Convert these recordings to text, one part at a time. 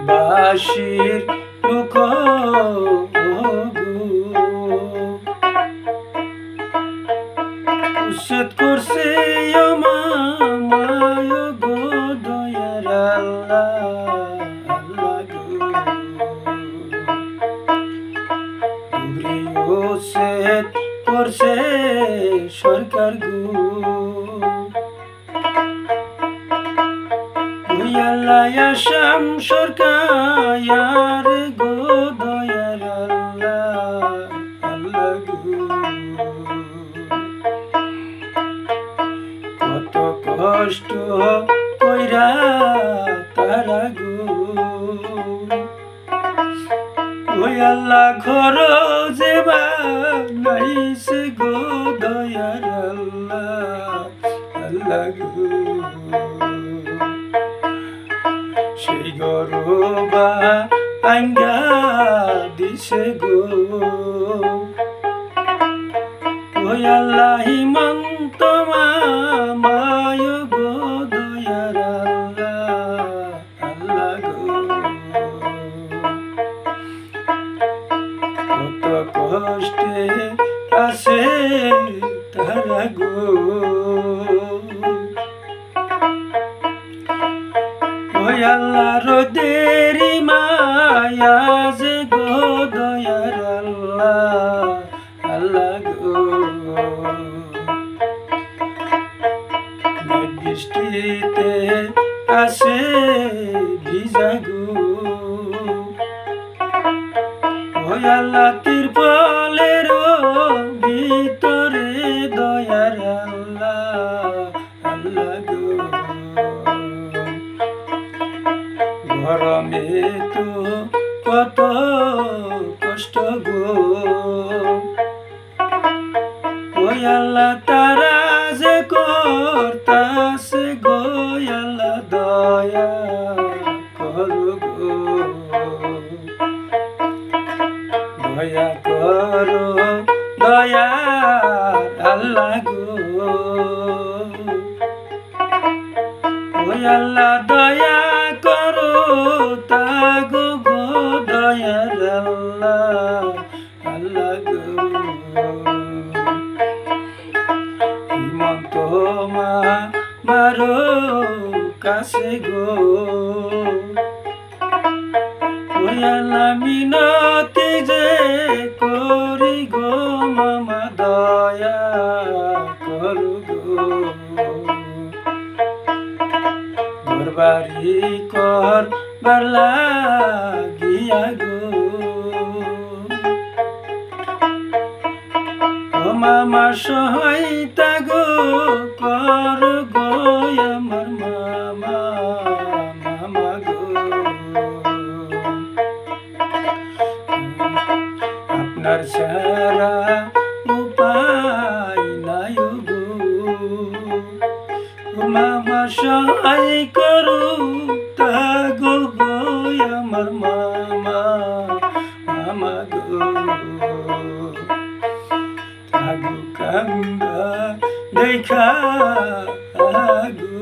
বাঁশির দুঃখ উচ্ছেদ করছে আমায় গো দয়ার আল্লাহ আল্লাহ গো উচ্ছেদ করছে সরকার গো আল্লাহ আসাম সরকার গো দয়ার আল্লাহ আল্লাহ গো কত কষ্ট কইরা তারা গো ওই আল্লাহ ঘর যে বানাইছে গো দয়ার আল্লাহ আল্লাহ গো সেই গরবা আঙ্গা দিছে গো ওই আল্লাহ হিমন্ত মামায় গো দয়ার আল্লাহ আল্লাহ গো কত কষ্টে আছে তারা গো ওই আল্লাহ রোদেরি মায়া যে গো দয়ার আল্লাহ আল্লাহ গো বৃষ্টিতে আসে ভিজা গো ওই আল্লাহ তিরপলের ভিতরে দয়ার আল্লাহ আল্লাহ গো গরমে তো কত কষ্ট গো ওই আল্লাহ তারা যে করতাছে গো আল্লাহ দয়া করো গো দয়া করো দয়া আল্লাহ গো ওই আল্লাহ দয়া করো তাগো গো দয়ার আল্লাহ আল্লাহ গো হিমন্ত মারো কাছে গো ওই আল্লাহ মিনতি যে করি গো মামা দয়া করো গো বাড়ি কর বালা গিয়া গো ও মামা সহায়তা গো কর গো আমার মামা মামা গো আপনার সারা উপায় নাই গো মামা সহায় করো তাগো গো আমার মামা মামা গো তাগো কান্দা দেখা গো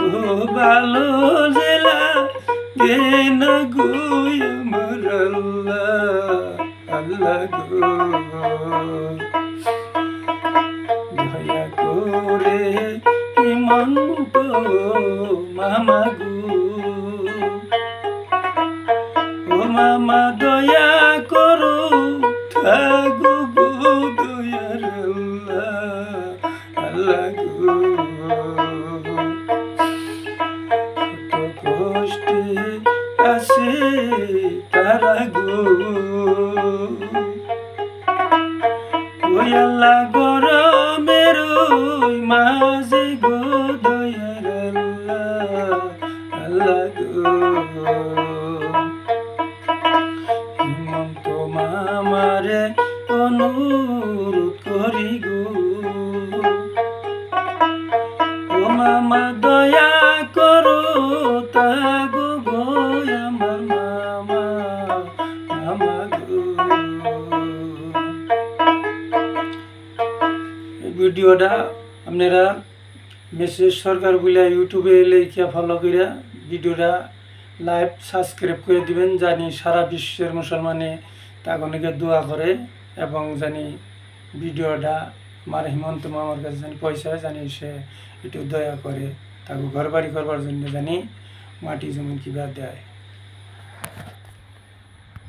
ও ভালো জেলা গেন গো আমার আল্লাহ আল্লাহ গো দয়া করে হিমন্ত মামা গো ও মামা দয়া করো থাগো গো দয়ার আল্লাহ আল্লাহ গো কত কষ্টে আসে তারা গো ওই আল্লাহ গরমের মাঝে গো দয়ার আল্লাহ আল্লাহ গো হিমন্ত মামারে অনুরোধ করি গো ও মামা দয়া করো তাগো গো আমার মামা মামা গো। এই ভিডিওটা আপনারা মেসেজ সরকার বলে ইউটিউবে লেখা ফলো করে ভিডিওটা লাইভ সাবস্ক্রাইব করে দিবেন, জানি সারা বিশ্বের মুসলমানে তাগনিকে দোয়া করে এবং জানি ভিডিওটা আমার হিমন্ত মামার কাছে জানি পয়সা জানি সে একটু দয়া করে তাকে ঘর বাড়ি করবার জন্য জানি মাটি জমি কিবা দেয়।